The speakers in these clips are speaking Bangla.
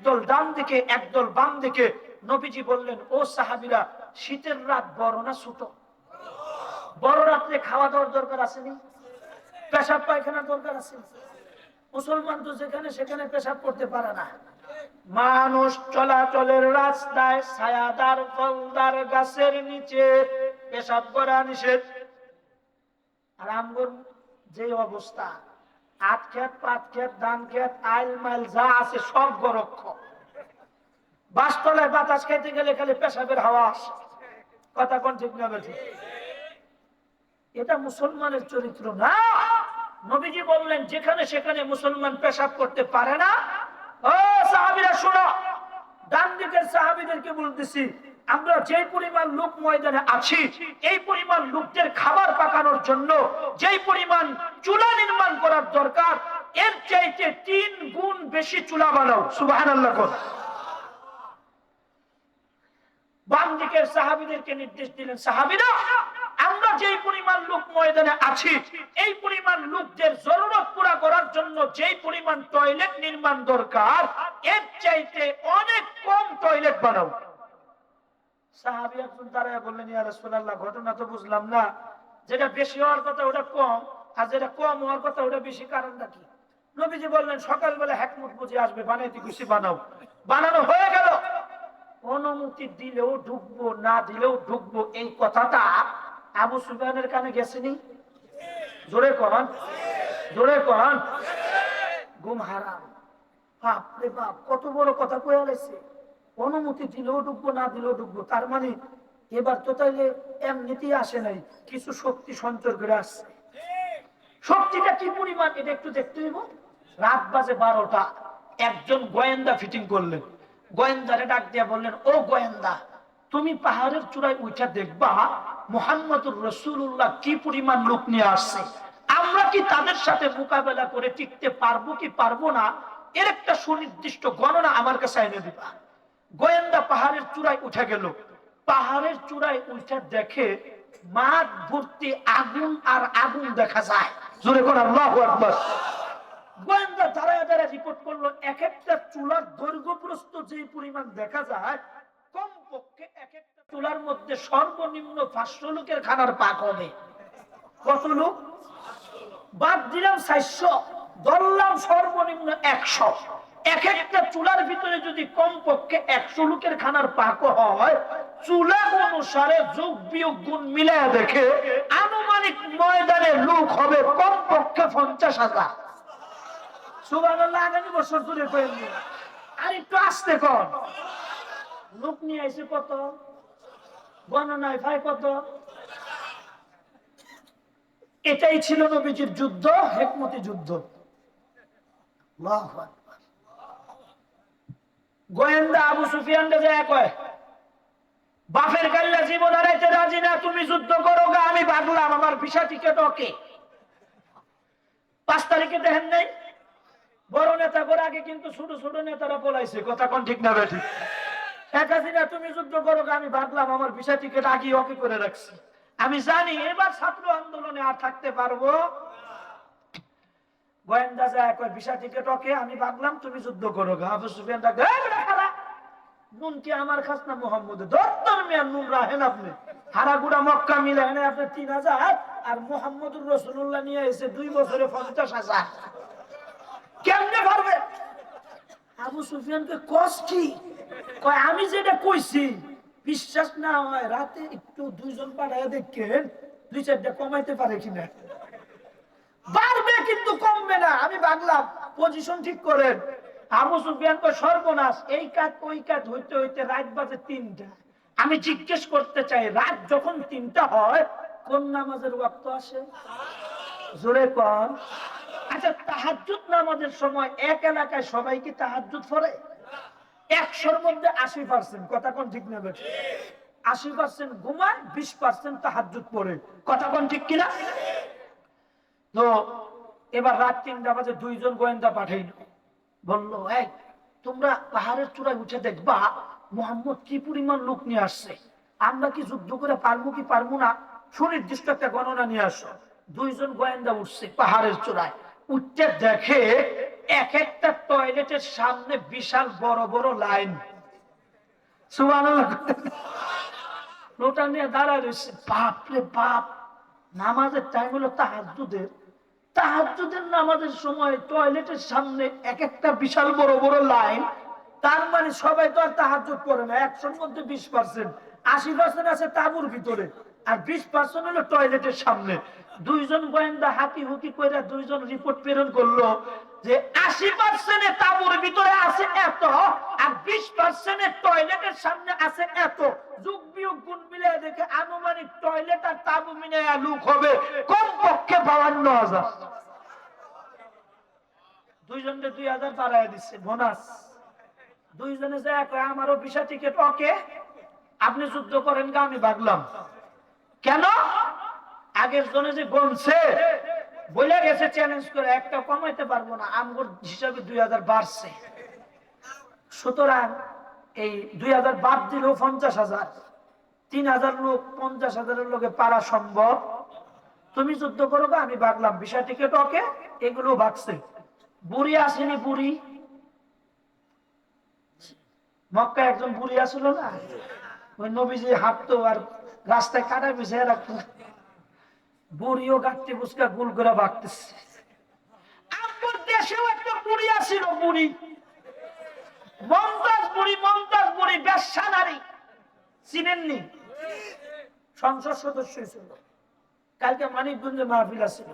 একদল ডান দিকে একদল বাম দিকে। নবীজি বললেন, ও সাহাবীরা, শীতের রাত বড় না ছোট? বড় রাত্রে খাওয়া দাওয়ার দরকার আসেনি? পেশাব পায়খানার দরকার আছে? মুসলমান তো যেখানে সেখানে পেশাব করতে পারে না। মানুষ চলাচলের রাস্তায় ছায়াদার ফলদার গাছের নিচে পেশাব করা নিষেধ। আর আমগর যে অবস্থা, আট খেত পাট খেত ধান খেত আইল মাইল যা আছে সব গরক্ষ। বাসতলায় বাতাস খাইতে গেলে খালি পেশাবের হাওয়া আসে। কথা কোন ঠিক না বেঠিক? এটা মুসলমানের চরিত্র না। নবীজি বললেন, যেখানে সেখানে মুসলমান পেশাব করতে পারে না। ও সাহাবীরা শোনো, ডান দিকের সাহাবীদেরকে বলতেছি, আমরা যে পরিমাণ লোক ময়দানে আছি, এই পরিমাণ লোকদের খাবার পাকানোর জন্য যে পরিমাণ চুলা নির্মাণ করার দরকার, এর চাইতে 3 গুণ বেশি চুলা বানাও। সুবহানাল্লাহ। বাম দিকের সাহাবীদেরকে নির্দেশ দিলেন, সাহাবীরা, আমরা যে পরিমাণ লোক ময়দানে আছি, এই পরিমাণ লোকদের জরুরত পুরা করার জন্য যে পরিমাণ টয়লেট নির্মাণ দরকার, এর চাইতে অনেক কম টয়লেট বানাও। সাহাবী একজন দাঁড়ায় বললেন, ইয়া রাসূলুল্লাহ, ঘটনা তো বুঝলাম না। যেটা বেশি হওয়ার কথা ওটা কম, আর যেটা কম হওয়ার কথা ওটা বেশি, কারণটা কি? নবীজি বললেন, সকালবেলা হেকমত বুঝে আসবে, বানাইতে খুশি বানাও। বানানো হয়ে গেল। অনুমতি দিলেও ঢুকবো, না দিলেও ঢুকবো, এই কথাটা আবু সুফিয়ানের কানে গেছেনি? জোরে কন, জোরে কন। গুম হারাম। বাপ রে বাপ, কত বড় কথা কয়ে আলাইছে। অনুমতি দিলেও ঢুকবো, না দিলেও ঢুকবো। তার মানে এবার তো তাইলে এমনিতেই আসে নাই, কিছু শক্তি সঞ্চয় করে আসছে। শক্তিটা কি পরিমাণ এটা একটু দেখতে হইব। রাত বাজে 12টা, একজন গোয়েন্দা ফিটিং করলেন। গোয়েন্দারে ডাক দিয়া বললেন, ও গোয়েন্দা, তুমি পাহাড়ের চূড়ায় উঠা দেখবা মুহাম্মদুর রাসূলুল্লাহ কি পরিমাণ লোক নিয়ে আসছে। আমরা কি তাদের সাথে মোকাবেলা করে টিকতে পারবো কি পারবো না, এর একটা সুনির্দিষ্ট গণনা আমার কাছে এনে দিবা। গোয়েন্দা পাহাড়ের চূড়ায় উঠে গেল। পাহাড়ের চূড়ায় উঠে দেখে মাঠ ভর্তি আগুন আর আগুন দেখা যায়। জোরে কোন আল্লাহু আকবার। গোয়েন্দা দাঁড়ায় দাঁড়ায় রিপোর্ট করলো, এক একটা চুলার দৈর্ঘ্য প্রস্থ যে পরিমাণ দেখা যায়, কমপক্ষে এক একটা চুলার মধ্যে সর্বনিম্ন 500 লোকের খানার পাক হবে। কত লোক? বাদ দিলাম 400, ধরলাম সর্বনিম্ন 100। এক একটা চুলার ভিতরে যদি কমপক্ষে 100 লোকের খানার পাক হয়, চুলা অনুসারে যোগ বিয়োগ গুণ মিলায় দেখে আনুমানিক ময়দানে লোক হবে কমপক্ষে 50,000। সুবহানাল্লাহ। আগামী বছর ধরে কইনি, আর একটু আসতে কর। লোক নিয়ে আইছে কত? গণনায় ভাই কত? এটাই ছিল নবীজির যুদ্ধ, হেকমতি যুদ্ধ। আল্লাহু আকবার। গোয়েন্দা আবু সুফিয়ানকে যায় কয়, বাপের কাল্লা জীবন হারাইতে রাজি না, তুমি যুদ্ধ করো গা, আমি ভাগলাম, আমার ভিসা টিকেট ওকে। 5 তারিখে দেখেন নাই বড় নেতা করে আগে কিন্তু ছোট ছোট নেতারা পলাইছে। কথা কোন ঠিক না বেঠিক? শেখ হাসিনা, তুমি যুদ্ধ করো, আমি ভাবলাম, আমার ভিসা টিকিট আগে ওকে করে রাখছি। আমি জানি এবার ছাত্র আন্দোলনে আর থাকতে পারবো। গোয়েন্দা যায় কয়, ভিসা টিকিট ওকে, আমি ভাবলাম, তুমি যুদ্ধ করো। আবু সুফিয়ান ডাক, নুন কি আমার খাস না মোহাম্মদ? দত্তর মিয়া নুন রাহেন আপনি। হারাগুড়া মক্কা মিলে এনে আপনি 3000, আর মুহাম্মদুর রাসূলুল্লাহ নিয়ে এসে 2 বছরে 50,000। কেমনে পারবে? আবু সুফিয়ানকে কষ্ট কি কয়, আমি যেটা কইছি বিশ্বাস না হয় রাতে একটু 2 জন পাঠায় দেখেন 2-4টা কমাইতে পারে কিনা। পারবে কিন্তু কমবে না। আমি ভাবলাম পজিশন ঠিক করেন। আবু সুফিয়ান কয়, সর্বনাশ, এই কাজ ওই কাজ হইতে হইতে রাত বাজে 3টা। আমি জিজ্ঞেস করতে চাই, রাত যখন 3টা হয় কোন নামাজের ওয়াক্ত আসে? জোরে কোন। আচ্ছা, তাহাজ্জুদ নামাজের সময় এক এলাকায় সবাই কি তাহাজ্জুদ পড়ে? 100-র মধ্যে 80%। কথা কোন ঠিক না বেঠিক? 80% ঘুমায়, 20% তাহাজ্জুদ পড়ে। কথা কোন ঠিক কিনা? তো এবার রাত 3টা বাজে 2 জন গোয়েন্দা পাঠাইল। বললো, এই তোমরা পাহাড়ের চূড়ায় উঠে দেখবা মুহাম্মদ কি পরিমাণ লোক নিয়ে আসছে। আমরা কি যুদ্ধ করে পারবো কি পারবো না, সুনির্দিষ্ট একটা গণনা নিয়ে আসো। 2 জন গোয়েন্দা উঠছে পাহাড়ের চূড়ায়। উঠতে দেখে এক একটা টয়লেটের সামনে বিশাল বড় বড় লাইন। সুবহানাল্লাহ। লোটা নিয়ে দাঁড়ায় রয়েছে। বাপরে বাপ, নামাজের টাইম হলো তাহাজ্জুদের। তাহাজ্জুদের নামাজের সময় টয়লেটের সামনে এক একটা বিশাল বড় বড় লাইন। তার মানে সবাই তো আর তাহাজ্জুদ করে না। 100-র মধ্যে 20%, 80% আছে তাঁবুর ভিতরে, আর 20% হলো টয়লেটের সামনে। দুইজন গোয়েন্দা হাতি হুতি কইরা দুইজন রিপোর্ট প্রেরণ করলো যে 80% তাঁবুর ভিতরে আছে এত, আর 20% টয়লেটের সামনে আছে এত। যোগ বিয়োগ গুণ মিলিয়ে দেখে আনুমানিক টয়লেট আর তাঁবু মিলিয়ে লোক হবে কমপক্ষে 52,000। দুইজনকে 2,000 বাড়ায় দিচ্ছে বোনাস। দুইজনে যে আমারও ভিসা টিকিট ওকে, আপনি যুদ্ধ করেন গা, আমি ভাগলাম। কেন? আগের জনে যে গমছে বলে গেছে চ্যালেঞ্জ করে, একটা কমাইতে পারবো না, আমগর হিসাবে 2,000 বাড়ছে। সুতরাং এই 2,000 বাদ দিলেও 50,000, 3,000 লোক 50,000-এর লোকে পারা সম্ভব। তুমি যুদ্ধ করো গা, আমি ভাগলাম, ভিসা টিকিট ওকে, এগুলো ভাগছে। বুড়ি আসেনি? বুড়ি মক্কা একজন বুড়ি আসল না, ওই নবীজি হাঁটতো আর রাস্তায় কাটা বিছিয়ে রাখতো। বুড়িও গাঁটতে বুঝকা গুল করে ভাগতেছে। আমার দেশেও একটা বুড়ি আসিল, বুড়ি মমতাজ বুড়ি। মমতাজ বুড়ি ব্যবসা নারী, চিনেননি? সংসদ সদস্য ছিল। কালকে মানিকগঞ্জে মাহফিল আসছিল,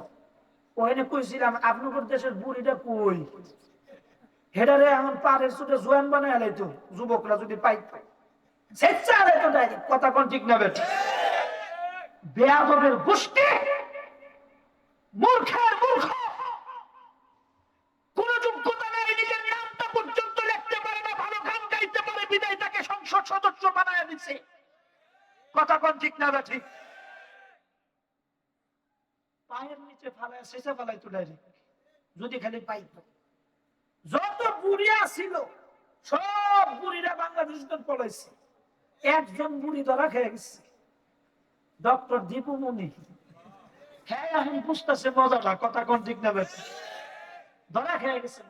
ওখানে কইছিলাম আপনাদের দেশের বুড়িটা কই, হেডারে এমন পাড়ের ছুটে জোয়ান বানায় আলাইতো যুবকরা যদি পাইতো, স্বেচ্ছা আলাইতো ডাইরেক্ট। কথা কোন ঠিক না বেঠিক? বেয়াদবের গোষ্ঠী, মূর্খের মূর্খ, কোন যোগ্যতা নেই, নিজের নামটা পর্যন্ত লিখতে পারে না, ভালো গান গাইতে পারে বিদায় তাকে সংসদ সদস্য বানায় দিচ্ছে। কথা কোন ঠিক না বেঠিক? পায়ের নিচে ফালায় শেষে ফালাইতো ডাইরেক্ট যদি খালি পাইতো। যত বুড়ি আসিল সব বুড়িরা বাংলাদেশ পলাইছে। একজন বুড়ি ধরা খেয়ে গেছে, ডক্টর দীপু মনি। হ্যাঁ, এখন বুঝতেছে মজাটা। কথা কোন ঠিক না বেঠিক? ধরা খেয়ে গেছে।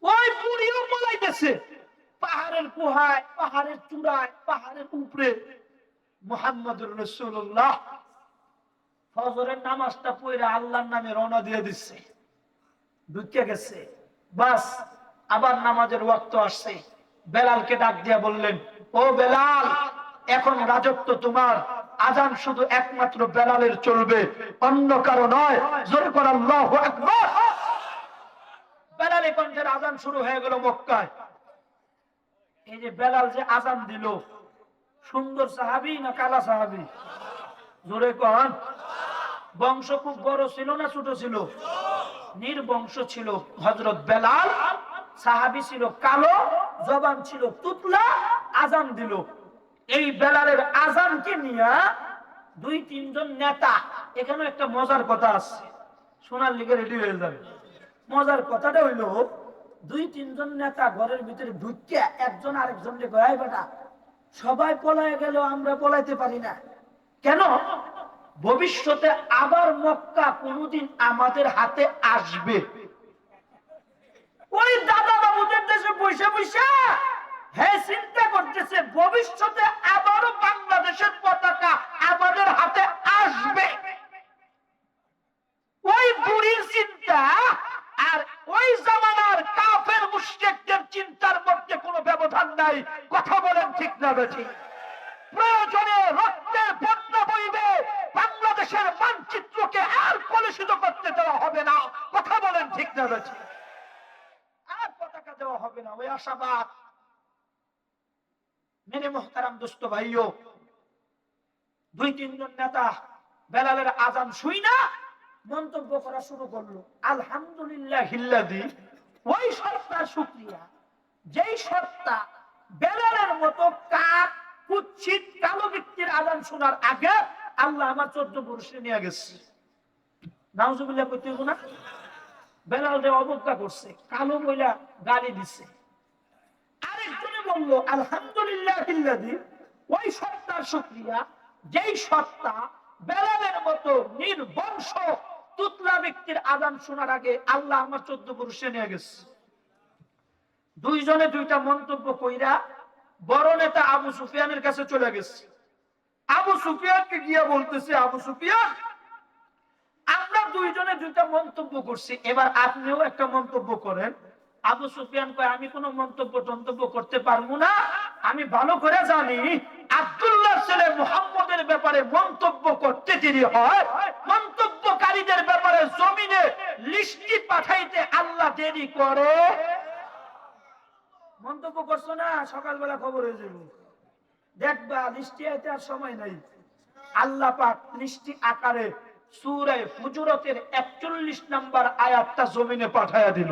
ওই বুড়িও পলাইতেছে পাহাড়ের গুহায়, পাহাড়ের চূড়ায়, পাহাড়ের উপরে। মুহাম্মদুর রাসূলুল্লাহ ফজরের নামাজটা পড়ে আল্লাহর নামে রওনা দিয়ে দিচ্ছে, ঢুকে গেছে। বাস আবার নামাজের ওয়াক্ত আসছে। বেলালকে ডাক দিয়া বললেন, ও বেলাল, এখন রাজত্ব তোমার, আজান শুধু একমাত্র বেলালের চলবে, অন্য কারো নয়। জোরে করে আল্লাহু আকবার। বেলালে কণ্ঠের আজান শুরু হয়ে গেল মক্কায়। এই যে বেলাল যে আজান দিল, সুন্দর সাহাবী না কালা সাহাবী? জোরে কন। বংশ খুব বড় ছিল না ছোট ছিল? নির্বংশ ছিল হযরত বেলাল। সাহাবী ছিল কালো, জবান ছিল তুতলা, আজান দিল। এই বেলালের আজানকে নিয়ে 2-3 জন নেতা, এখানে একটা মজার কথা আছে, শোনার লিগে রেডি হয়ে যাবে। মজার কথাটা হইল, 2-3 জন নেতা ঘরের ভিতরে ঢুকে একজন আরেকজনকে কয়, বেটা সবাই পলায় গেল, আমরা পলাইতে পারি না কেন? ভবিষ্যতে আবার মক্কা কোনদিন আমাদের হাতে আসবে। ওই দাদা বাবুদের দেশে বসে বসে হ্যাঁ চিন্তা করতেছে ভবিষ্যতে আবারও বাংলাদেশের পতাকা আমাদের হাতে আসবে। ওই বুড়ির চিন্তা আর ওই জামানার কাফের মুশরিকদের চিন্তার মধ্যে কোনো ব্যবধান নাই। কথা বলেন ঠিক না বেঠিক? প্রয়োজনে রক্তের বন্যা বইবে, বাংলাদেশের মানচিত্রকে আর কলুষিত করতে দেওয়া হবে না। কথা বলেন ঠিক না বেঠিক? আর পতাকা দেওয়া হবে না, ওই আশাবাদ। মেনে মোহতারাম দোস্ত ভাইও, 2-3 জন নেতা বেলালের আজান শুই না মন্তব্য করা শুরু করলো, আলহামদুলিল্লাহিল্লাযী, ওই সত্তার শুকরিয়া যেই সত্তা বেলালের মতো কাক কুৎসিত কালো ব্যক্তির আজান শোনার আগে আল্লাহ আমার 14 পুরুষে নিয়ে গেছে। নাউজুবিল্লাহ কইতে হইব না? বেলালরে অবজ্ঞা করছে, কালো বইলা গালি দিছে। আরেকজনে বলল, আলহামদুলিল্লাহিল্লাযী, ওই সত্তার শুকরিয়া যেই সত্তা বেলালের মতো নির্বংশ তুতলা ব্যক্তির আযান শোনার আগে আল্লাহ আমার 14 পুরুষে নিয়ে গেছে। দুইজনে দুইটা মন্তব্য কইরা বড় নেতা আবু সুফিয়ানের কাছে চলে গেছে। আবু সুফিয়ানকে গিয়া বলতেছে, আবু সুফিয়ান, আমরা দুইজনে দুইটা মন্তব্য করছি, এবার আপনিও একটা মন্তব্য করেন। আবু সুফিয়ান কয়, আমি কোনো মন্তব্য করতে পারবো না। আমি ভালো করে জানি আব্দুল্লাহর ছেলে মুহাম্মদের ব্যাপারে মন্তব্য করতে দেরি হয়, মন্তব্যকারীদের ব্যাপারে জমিনে লিস্টি পাঠাইতে আল্লাহ দেরি করে। মন্তব্য করছো না, সকালবেলা খবর হয়ে যাবে, দেখবা লিস্টি আইতে আর সময় নাই। আল্লাহ পাক লিস্টি আকারে সূরা হুজুরাতের 41 নম্বর আয়াতটা জমিনে পাঠায়া দিল।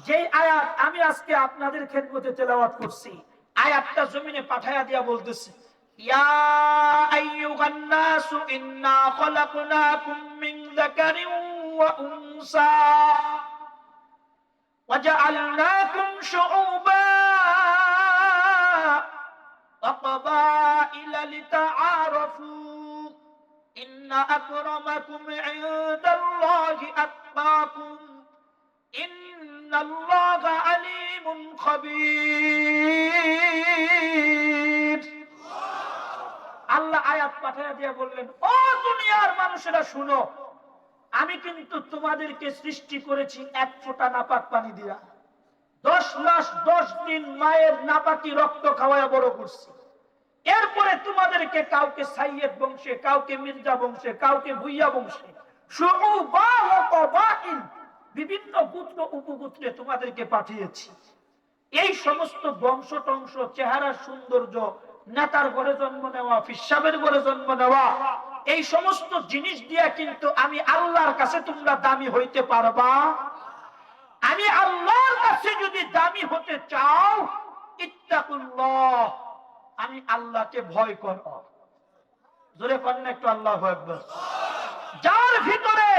যে আয়াত আমি আজকে আপনাদের খেদমতে তেলাওয়াত করছি, আয়াতটা জমিনে পাঠায়া দিয়া বলতেছে, ইয়া আইয়ুহান নাসু ইন্না খলাকনাকুম মিন যাকারিন ওয়া উনসা ওয়া জাআলনাকুম শুউবান ওয়া ক্বাবাইলা লিতাআরাফু ইন্না আকরামাকুম ইনদাল্লাহি আতকাকুম ইন্নাল্লাহা আলীমুন খাবীর। আল্লাহ আয়াত পাঠায়া দিয়া বললেন, ও দুনিয়ার মানুষেরা শুনো, আমি কিন্তু তোমাদেরকে সৃষ্টি করেছি এক ফোঁটা নাপাক পানি দিয়া। 10 মাস 10 দিন মায়ের নাপাকি রক্ত খাওয়ায়া বড় করছি। এরপরে তোমাদেরকে কাউকে সাইয়্যেদ বংশে, কাউকে মির্জা বংশে, কাউকে ভুইয়া বংশে, শুউবা ওয়া ক্বাবাইল, বিভিন্ন গোত্র উপগোত্রে তোমাদেরকে পাঠিয়েছি। এই সমস্ত বংশ টংশ, চেহারার সৌন্দর্য, নেতার ঘরে জন্ম নেওয়া, ফিসাবের ঘরে জন্ম নেওয়া, এই সমস্ত জিনিস দিয়া কিন্তু আমি আল্লাহর কাছে তোমরা দামি হইতে পারবা। আমি আল্লাহর কাছে যদি দামি হতে চাও, ইত্তাকুল্লাহ, আমি আল্লাহকে ভয় করো। জোরে করেন একটু আল্লাহু আকবার। যার ভিতরে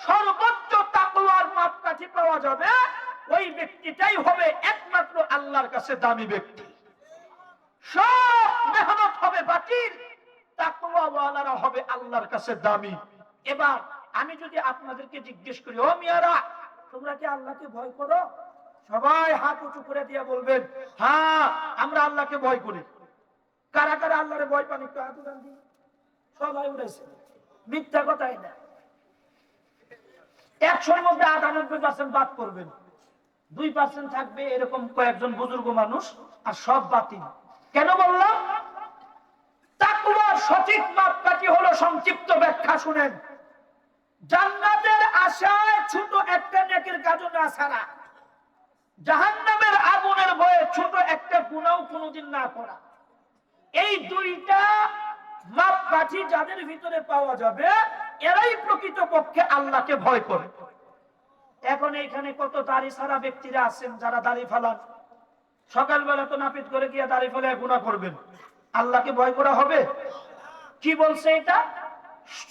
সর্বোচ্চ তাকওয়ার মাপকাঠি পাওয়া যাবে, ওই ব্যক্তিটাই হবে একমাত্র আল্লাহর কাছে দামি ব্যক্তি। সব মেহনত হবে বাতিল, তাকওয়াওয়ালারা হবে আল্লাহর কাছে দামি। এবার আমি যদি আপনাদেরকে জিজ্ঞেস করি, ও মিয়ারা, তোমরা কি আল্লাহকে ভয় করো? সবাই হাত উঁচু করে দিয়ে বলবেন, হ্যাঁ আমরা আল্লাহকে ভয় করি। কারা কারা আল্লাহরে ভয় পান একটু হাত উঠান দিন। সবাই উঠেছে, মিথ্যা কথাই না। 100-এর মধ্যে 98% বাদ করবেন, 2% থাকবে এরকম কয়েকজন বুজুর্গ মানুষ, আর সব বাতিল। কেন বললাম? তাকওয়ার সঠিক মাপকাঠি হলো, সংক্ষিপ্ত ব্যাখ্যা শুনেন, জান্নাতের আশায় ছোট একটা নেকির কাজও না ছাড়া, জাহান্নামের আগুনের ভয়ে ছোট একটা গুনাহও কোনোদিন না করা। এই দুইটা মাপকাঠি যাদের ভিতরে পাওয়া যাবে, এরাই প্রকৃতপক্ষে আল্লাহকে ভয় করে। এখন এইখানে কত দাড়ি ছাড়া ব্যক্তিরা আছেন যারা দাড়ি ফালান, সকালবেলা তো নাপিত করে গিয়ে দাড়ি ফেলে গুনাহ করবেন, আল্লাহকে ভয় করা হবে? কি বলছে এটা?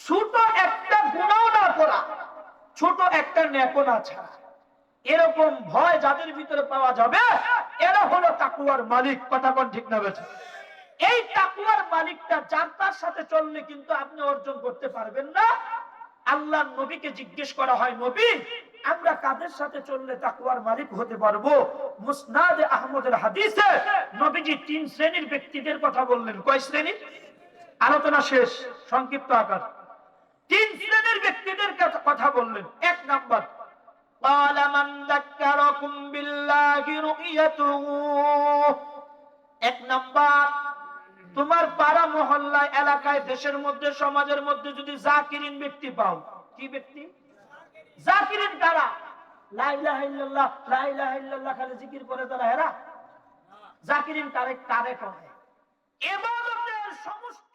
ছোট একটা গুনাহ না করা, ছোট একটা নেকও না ছাড়া, এরকম ভয় যাদের ভিতরে পাওয়া যাবে, এরা হলো তাকওয়ার মালিক। কথা কোন ঠিক না বেঠিক? এই তাকওয়ার মালিকটা যার তার সাথে চললে কিন্তু আপনি অর্জন করতে পারবেন না। আল্লাহর নবীকে জিজ্ঞেস করা হয়, নবী আমরা কাদের সাথে চললে তাকওয়ার মালিক হতে পারবো? মুসনাদে আহমদের হাদিসে নবীজি 3 শ্রেণীর ব্যক্তিদের কথা বললেন। কয় শ্রেণী? আলোচনা শেষ, সংক্ষিপ্ত আকার। 3 শ্রেণীর ব্যক্তিদের কথা বললেন। 1 নাম্বার, ক্বালা মান যাক্কারাকুম বিল্লাহি রু'য়াতুহু। 1 নাম্বার, তোমার পাড়া মহল্লায়, এলাকায়, দেশের মধ্যে, সমাজের মধ্যে যদি জাকিরিন ব্যক্তি পাও। কি ব্যক্তি? জাকিরিন কারা? লা ইলাহা ইল্লাল্লাহ, লা ইলাহা ইল্লাল্লাহ খালি জিকির করে তারা, এরা জাকিরিন কারে কারে করে? ইবাদতের সমস্ত